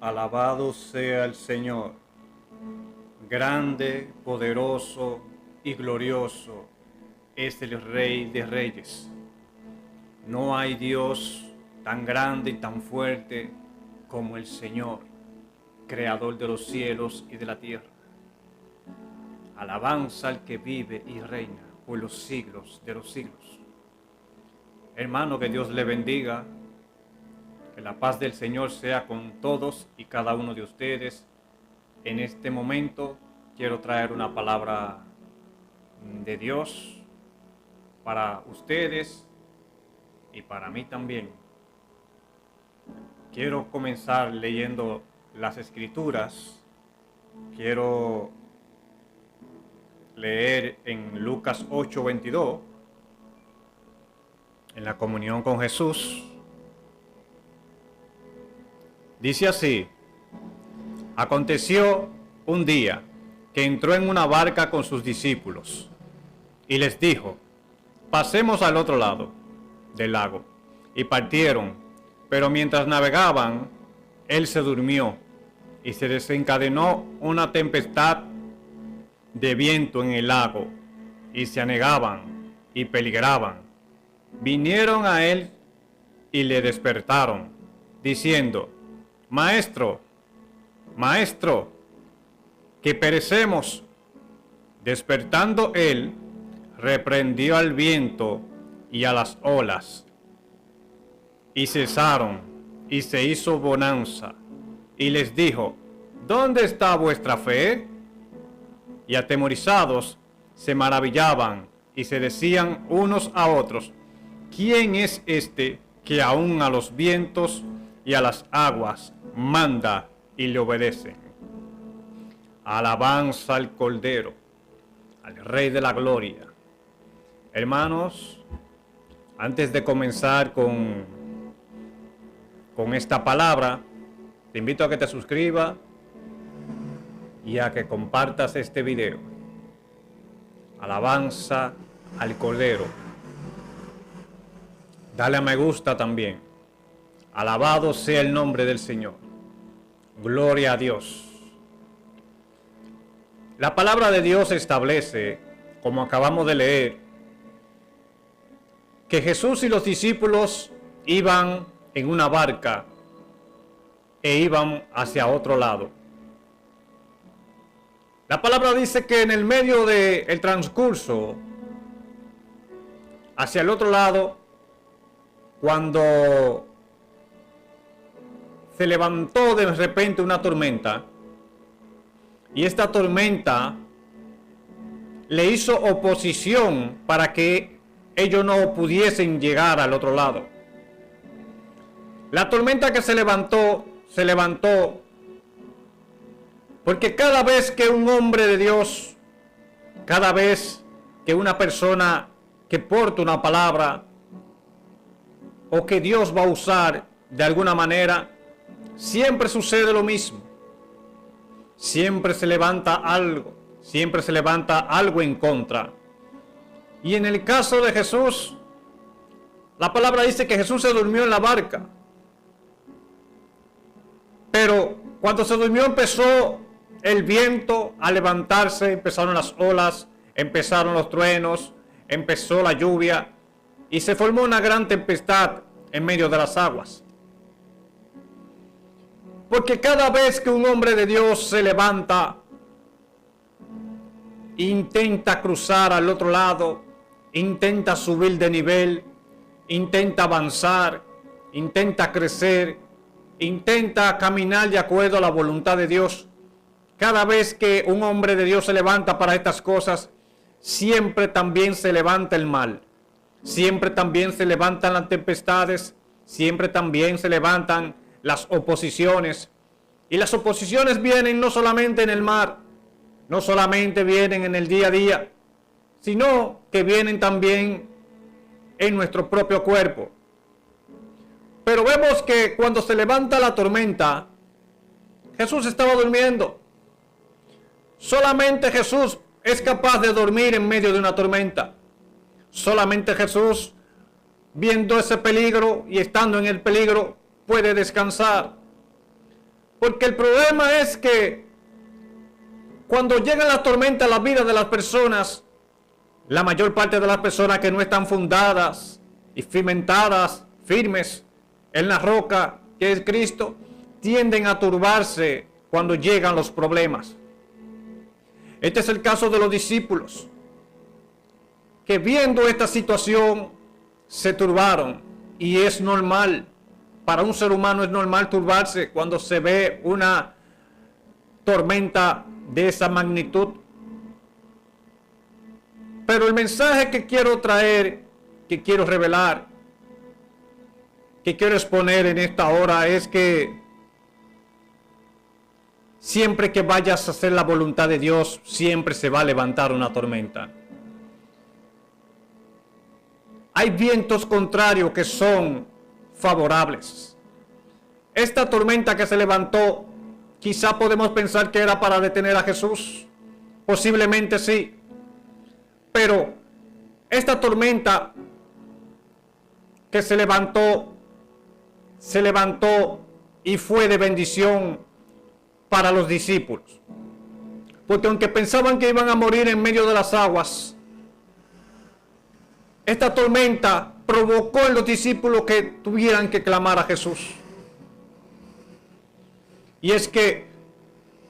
Alabado sea el Señor, grande, poderoso y glorioso es el Rey de Reyes. No hay Dios tan grande y tan fuerte como el Señor, creador de los cielos y de la tierra. Alabanza al que vive y reina por los siglos de los siglos. Hermano, que Dios le bendiga. Que la paz del Señor sea con todos y cada uno de ustedes. En este momento quiero traer una palabra de Dios para ustedes y para mí también. Quiero comenzar leyendo las Escrituras. Quiero leer en Lucas 8:22, en la comunión con Jesús. Dice así: aconteció un día que entró en una barca con sus discípulos y les dijo: pasemos al otro lado del lago. Y partieron, pero mientras navegaban, él se durmió y se desencadenó una tempestad de viento en el lago y se anegaban y peligraban. Vinieron a él y le despertaron, diciendo: Maestro, Maestro, que perecemos. Despertando él, reprendió al viento y a las olas, y cesaron, y se hizo bonanza. Y les dijo: ¿dónde está vuestra fe? Y atemorizados se maravillaban y se decían unos a otros: ¿quién es este que aun a los vientos y a las aguas manda y le obedecen? Alabanza al Cordero, al Rey de la Gloria. Hermanos, antes de comenzar con esta palabra, te invito a que te suscribas y a que compartas este video. Alabanza al Cordero. Dale a me gusta también. Alabado sea el nombre del Señor. Gloria a Dios. La palabra de Dios establece, como acabamos de leer, que Jesús y los discípulos iban en una barca e iban hacia otro lado. La palabra dice que en el medio del transcurso hacia el otro lado, cuando se levantó de repente una tormenta, y esta tormenta le hizo oposición para que ellos no pudiesen llegar al otro lado. La tormenta que se levantó porque cada vez que un hombre de Dios, cada vez que una persona que porta una palabra o que Dios va a usar de alguna manera, siempre sucede lo mismo. Siempre se levanta algo en contra. Y en el caso de Jesús, la palabra dice que Jesús se durmió en la barca. Pero cuando se durmió empezó el viento a levantarse, empezaron las olas, empezaron los truenos, empezó la lluvia y se formó una gran tempestad en medio de las aguas. Porque cada vez que un hombre de Dios se levanta, intenta cruzar al otro lado, intenta subir de nivel, intenta avanzar, intenta crecer, intenta caminar de acuerdo a la voluntad de Dios. Cada vez que un hombre de Dios se levanta para estas cosas, siempre también se levanta el mal, siempre también se levantan las tempestades, siempre también se levantan las oposiciones. Y las oposiciones vienen no solamente en el mar, no solamente vienen en el día a día, sino que vienen también en nuestro propio cuerpo. Pero vemos que cuando se levanta la tormenta, Jesús estaba durmiendo. Solamente Jesús es capaz de dormir en medio de una tormenta. Solamente Jesús, viendo ese peligro y estando en el peligro, puede descansar. Porque el problema es que cuando llega la tormenta a la vida de las personas, la mayor parte de las personas que no están fundadas y cimentadas, firmes en la roca que es Cristo, tienden a turbarse cuando llegan los problemas. Este es el caso de los discípulos, que viendo esta situación se turbaron, y es normal. Para un ser humano es normal turbarse cuando se ve una tormenta de esa magnitud. Pero el mensaje que quiero traer, que quiero revelar, que quiero exponer en esta hora es que siempre que vayas a hacer la voluntad de Dios, siempre se va a levantar una tormenta. Hay vientos contrarios que son favorables. Esta tormenta que se levantó, quizá podemos pensar que era para detener a Jesús. Posiblemente sí. Pero esta tormenta que se levantó y fue de bendición para los discípulos. Porque aunque pensaban que iban a morir en medio de las aguas, esta tormenta provocó en los discípulos que tuvieran que clamar a Jesús. Y es que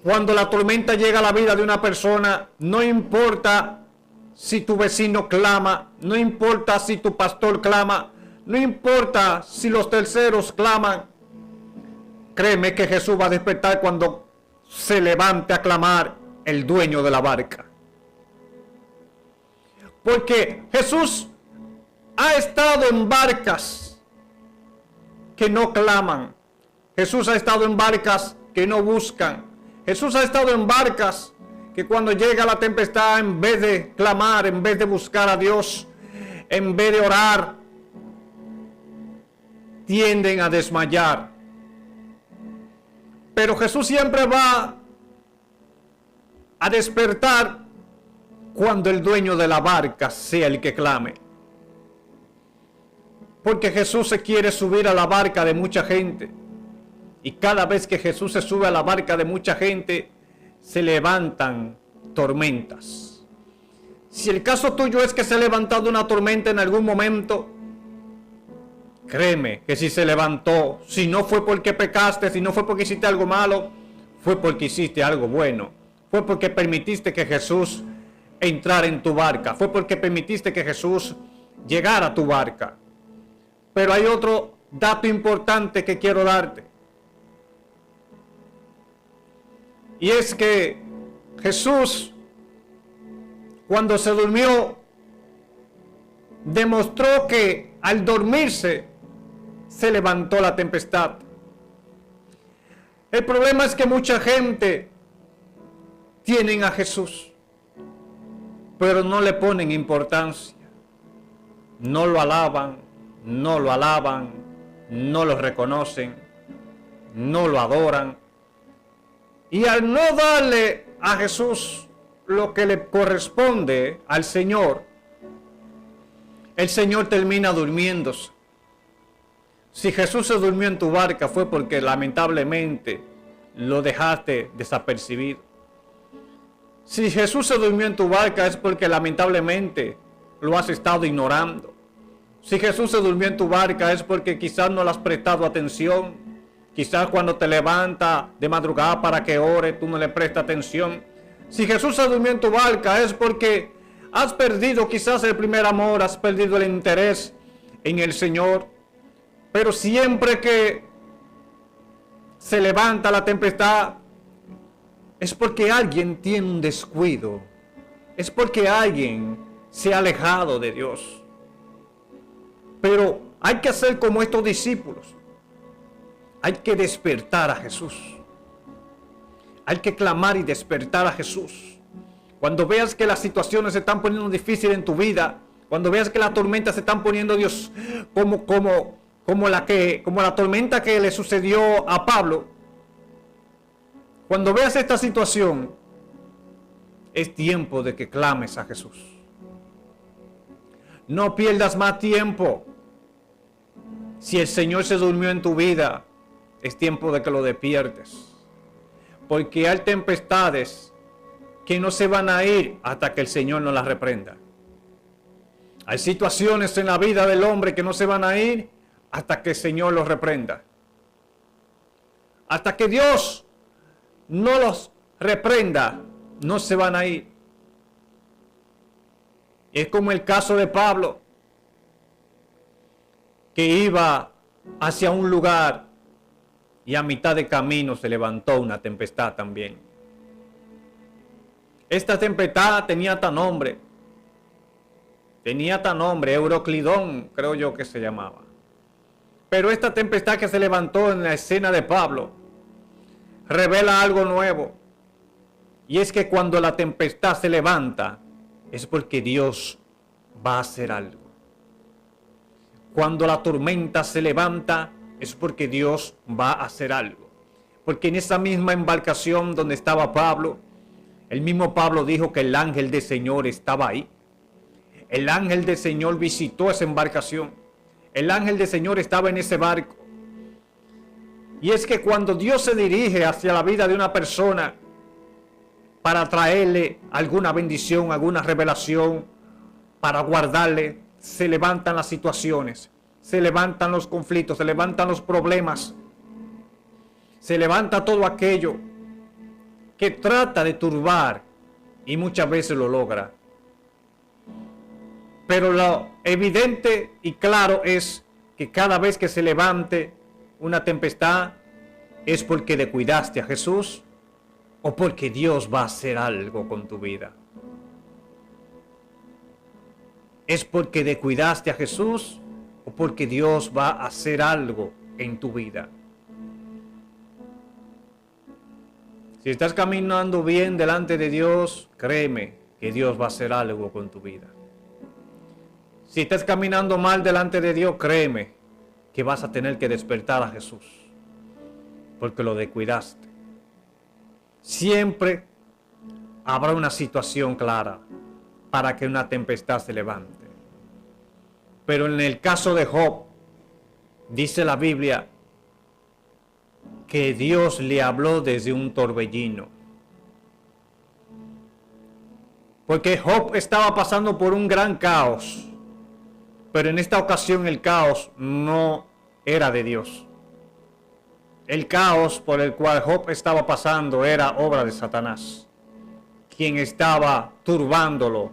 cuando la tormenta llega a la vida de una persona, no importa si tu vecino clama, no importa si tu pastor clama, no importa si los terceros claman, créeme que Jesús va a despertar cuando se levante a clamar el dueño de la barca. Porque Jesús ha estado en barcas que no claman. Jesús ha estado en barcas que no buscan. Jesús ha estado en barcas que cuando llega la tempestad, en vez de clamar, en vez de buscar a Dios, en vez de orar, tienden a desmayar. Pero Jesús siempre va a despertar cuando el dueño de la barca sea el que clame. Porque Jesús se quiere subir a la barca de mucha gente. Y cada vez que Jesús se sube a la barca de mucha gente, se levantan tormentas. Si el caso tuyo es que se ha levantado una tormenta en algún momento, créeme que si se levantó, si no fue porque pecaste, si no fue porque hiciste algo malo, fue porque hiciste algo bueno. Fue porque permitiste que Jesús entrara en tu barca. Fue porque permitiste que Jesús llegara a tu barca. Pero hay otro dato importante que quiero darte. Y es que Jesús, cuando se durmió, demostró que al dormirse se levantó la tempestad. El problema es que mucha gente tienen a Jesús, pero no le ponen importancia. No lo alaban, no lo reconocen, no lo adoran. Y al no darle a Jesús lo que le corresponde al Señor, el Señor termina durmiéndose. Si Jesús se durmió en tu barca fue porque lamentablemente lo dejaste desapercibido. Si Jesús se durmió en tu barca es porque lamentablemente lo has estado ignorando. Si Jesús se durmió en tu barca es porque quizás no le has prestado atención. Quizás cuando te levantas de madrugada para que ore, tú no le prestas atención. Si Jesús se durmió en tu barca es porque has perdido quizás el primer amor, has perdido el interés en el Señor. Pero siempre que se levanta la tempestad, es porque alguien tiene un descuido. Es porque alguien se ha alejado de Dios. Pero hay que hacer como estos discípulos. Hay que despertar a Jesús. Hay que clamar y despertar a Jesús. Cuando veas que las situaciones se están poniendo difíciles en tu vida, cuando veas que las tormentas se están poniendo, Dios, como la tormenta que le sucedió a Pablo, cuando veas esta situación, es tiempo de que clames a Jesús. No pierdas más tiempo. Si el Señor se durmió en tu vida, es tiempo de que lo despiertes. Porque hay tempestades que no se van a ir hasta que el Señor no las reprenda. Hay situaciones en la vida del hombre que no se van a ir hasta que el Señor los reprenda. Hasta que Dios no los reprenda, no se van a ir. Es como el caso de Pablo, que iba hacia un lugar y a mitad de camino se levantó una tempestad también. Esta tempestad tenía tal nombre, Euroclidón, creo yo que se llamaba. Pero esta tempestad que se levantó en la escena de Pablo revela algo nuevo. Y es que cuando la tempestad se levanta, es porque Dios va a hacer algo. Cuando la tormenta se levanta, es porque Dios va a hacer algo. Porque en esa misma embarcación donde estaba Pablo, el mismo Pablo dijo que el ángel del Señor estaba ahí. El ángel del Señor visitó esa embarcación. El ángel del Señor estaba en ese barco. Y es que cuando Dios se dirige hacia la vida de una persona para traerle alguna bendición, alguna revelación, para guardarle, se levantan las situaciones, se levantan los conflictos, se levantan los problemas, se levanta todo aquello que trata de turbar y muchas veces lo logra. Pero lo evidente y claro es que cada vez que se levante una tempestad es porque descuidaste a Jesús o porque Dios va a hacer algo con tu vida. ¿Es porque descuidaste a Jesús o porque Dios va a hacer algo en tu vida? Si estás caminando bien delante de Dios, créeme que Dios va a hacer algo con tu vida. Si estás caminando mal delante de Dios, créeme que vas a tener que despertar a Jesús, porque lo descuidaste. Siempre habrá una situación clara para que una tempestad se levante. Pero en el caso de Job, dice la Biblia que Dios le habló desde un torbellino. Porque Job estaba pasando por un gran caos. Pero en esta ocasión el caos no era de Dios. El caos por el cual Job estaba pasando era obra de Satanás, quien estaba turbándolo,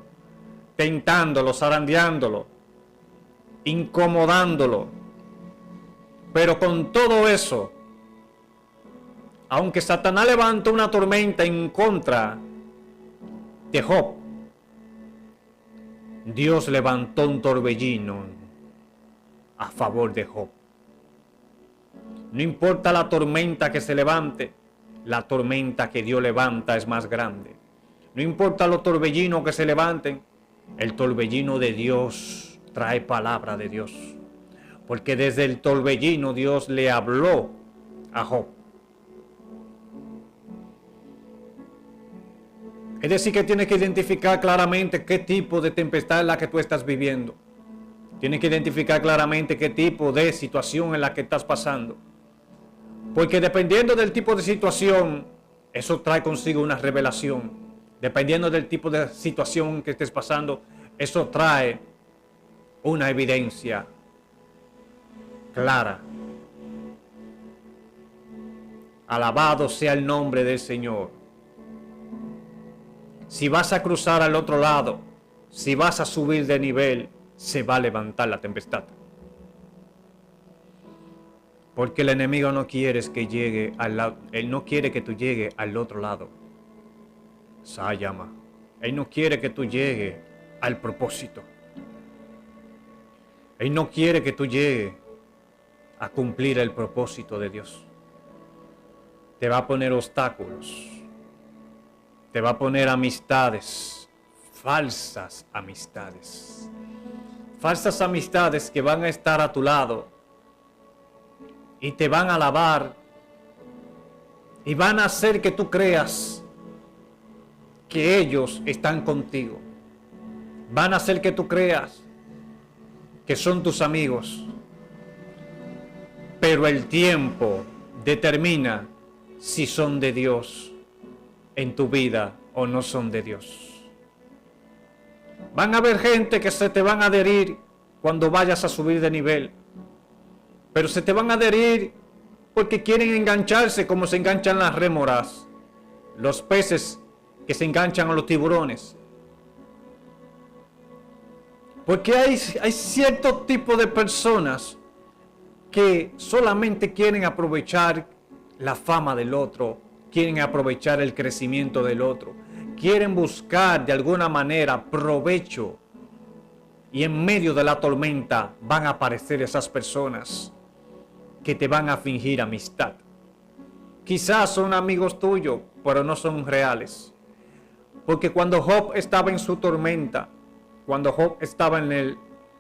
tentándolo, zarandeándolo, incomodándolo. Pero con todo eso, aunque Satanás levantó una tormenta en contra de Job, Dios levantó un torbellino a favor de Job. No importa la tormenta que se levante, la tormenta que Dios levanta es más grande. No importa los torbellinos que se levanten, el torbellino de Dios trae palabra de Dios. Porque desde el torbellino Dios le habló a Job. Es decir, que tienes que identificar claramente qué tipo de tempestad es la que tú estás viviendo. Tienes que identificar claramente qué tipo de situación en la que estás pasando. Porque dependiendo del tipo de situación, eso trae consigo una revelación. Dependiendo del tipo de situación que estés pasando, eso trae una evidencia clara. Alabado sea el nombre del Señor. Si vas a cruzar al otro lado, si vas a subir de nivel, se va a levantar la tempestad. Porque el enemigo no quiere que llegue al lado, él no quiere que tú llegues al otro lado. Sayama. Él no quiere que tú llegues al propósito. Él no quiere que tú llegues a cumplir el propósito de Dios. Te va a poner obstáculos. Te va a poner amistades, falsas amistades. Falsas amistades que van a estar a tu lado y te van a alabar y van a hacer que tú creas que ellos están contigo. Van a hacer que tú creas que son tus amigos. Pero el tiempo determina si son de Dios en tu vida o no son de Dios. Van a haber gente que se te van a adherir cuando vayas a subir de nivel, pero se te van a adherir porque quieren engancharse como se enganchan las rémoras, los peces que se enganchan a los tiburones. Porque hay cierto tipo de personas que solamente quieren aprovechar la fama del otro, quieren aprovechar el crecimiento del otro, quieren buscar de alguna manera provecho, y en medio de la tormenta van a aparecer esas personas que te van a fingir amistad. Quizás son amigos tuyos, pero no son reales. Porque cuando Job estaba en su tormenta, cuando Job estaba en el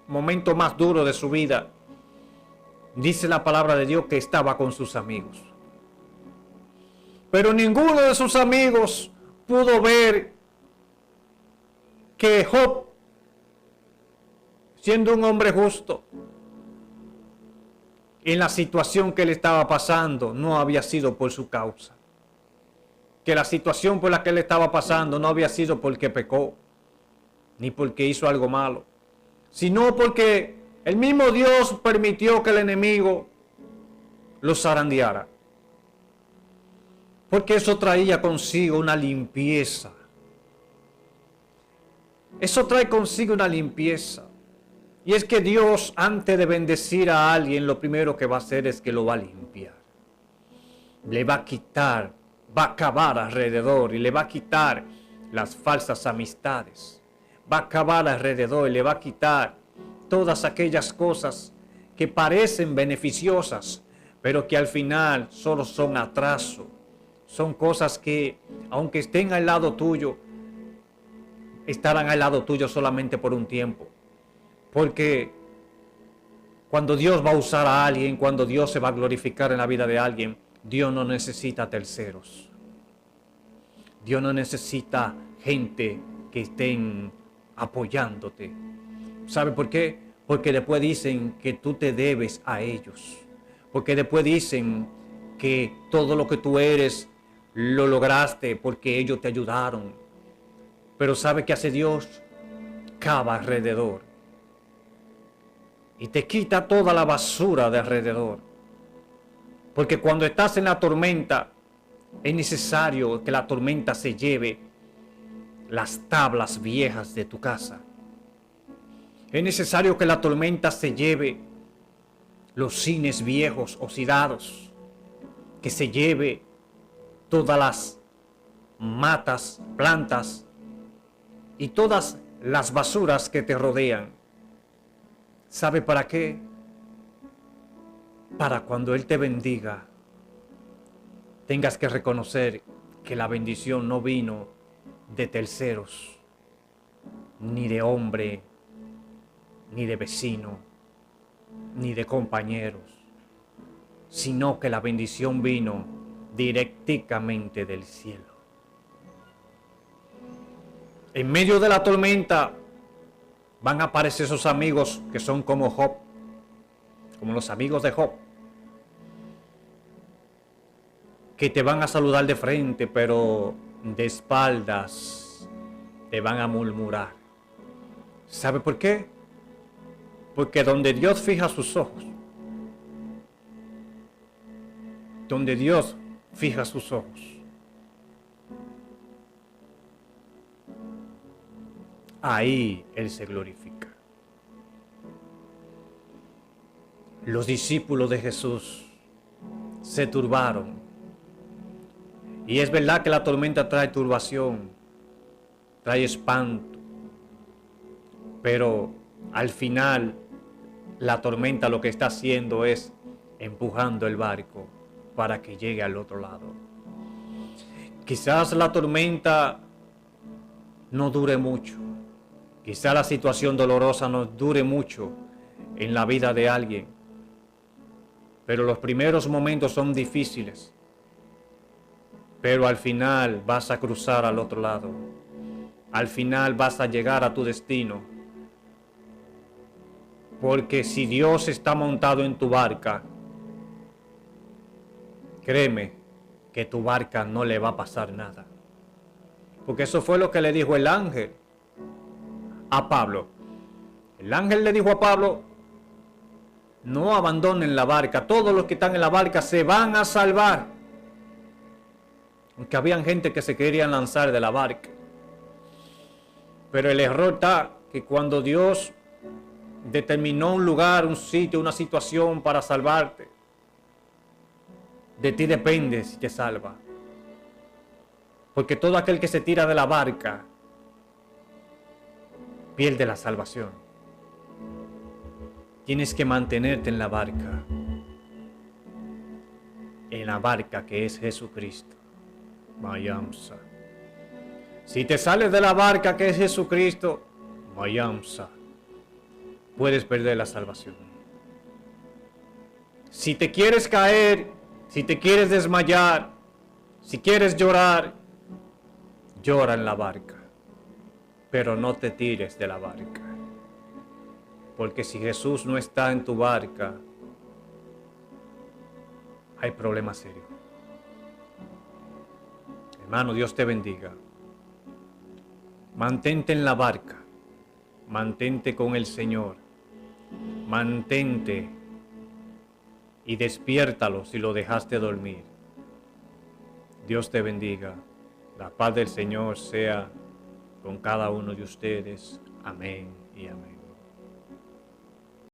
momento más duro de su vida, dice la palabra de Dios que estaba con sus amigos. Pero ninguno de sus amigos pudo ver que Job, siendo un hombre justo, en la situación que él estaba pasando, no había sido por su causa. Que la situación por la que él estaba pasando no había sido porque pecó, ni porque hizo algo malo, sino porque el mismo Dios permitió que el enemigo lo zarandeara. Porque eso traía consigo una limpieza. Eso trae consigo una limpieza. Y es que Dios, antes de bendecir a alguien, lo primero que va a hacer es que lo va a limpiar. Le va a quitar, va a cavar alrededor y le va a quitar las falsas amistades. Va a cavar alrededor y le va a quitar todas aquellas cosas que parecen beneficiosas, pero que al final solo son atraso. Son cosas que, aunque estén al lado tuyo, estarán al lado tuyo solamente por un tiempo. Porque cuando Dios va a usar a alguien, cuando Dios se va a glorificar en la vida de alguien, Dios no necesita terceros. Dios no necesita gente que estén apoyándote. ¿Sabe por qué? Porque después dicen que tú te debes a ellos. Porque después dicen que todo lo que tú eres lo lograste porque ellos te ayudaron. Pero ¿sabe qué hace Dios? Cava alrededor y te quita toda la basura de alrededor. Porque cuando estás en la tormenta, es necesario que la tormenta se lleve las tablas viejas de tu casa. Es necesario que la tormenta se lleve los cines viejos, oxidados. Que se lleve todas las matas, plantas y todas las basuras que te rodean. ¿Sabe para qué? Para cuando Él te bendiga, tengas que reconocer que la bendición no vino de terceros, ni de hombre, ni de vecino, ni de compañeros, sino que la bendición vino directamente del cielo. En medio de la tormenta van a aparecer esos amigos que son como Job, como los amigos de Job, que te van a saludar de frente, pero de espaldas te van a murmurar. ¿Sabe por qué? Porque donde Dios fija sus ojos, donde Dios fija sus ojos, ahí Él se glorifica. Los discípulos de Jesús se turbaron. Y es verdad que la tormenta trae turbación, trae espanto. Pero al final, la tormenta lo que está haciendo es empujando el barco para que llegue al otro lado. Quizás la tormenta no dure mucho. Quizás la situación dolorosa no dure mucho en la vida de alguien. Pero los primeros momentos son difíciles. Pero al final vas a cruzar al otro lado. Al final vas a llegar a tu destino. Porque si Dios está montado en tu barca, créeme que tu barca no le va a pasar nada. Porque eso fue lo que le dijo el ángel a Pablo. El ángel le dijo a Pablo, no abandonen la barca, todos los que están en la barca se van a salvar. Aunque habían gente que se querían lanzar de la barca. Pero el error está que cuando Dios determinó un lugar, un sitio, una situación para salvarte, de ti depende si te salva. Porque todo aquel que se tira de la barca pierde la salvación. Tienes que mantenerte en la barca que es Jesucristo. Mayamsa. Si te sales de la barca que es Jesucristo, Mayamsa, puedes perder la salvación. Si te quieres caer, si te quieres desmayar, si quieres llorar, llora en la barca, pero no te tires de la barca. Porque si Jesús no está en tu barca, hay problema serio. Hermano, Dios te bendiga. Mantente en la barca, mantente con el Señor, mantente y despiértalo si lo dejaste dormir. Dios te bendiga. La paz del Señor sea con cada uno de ustedes. Amén y amén.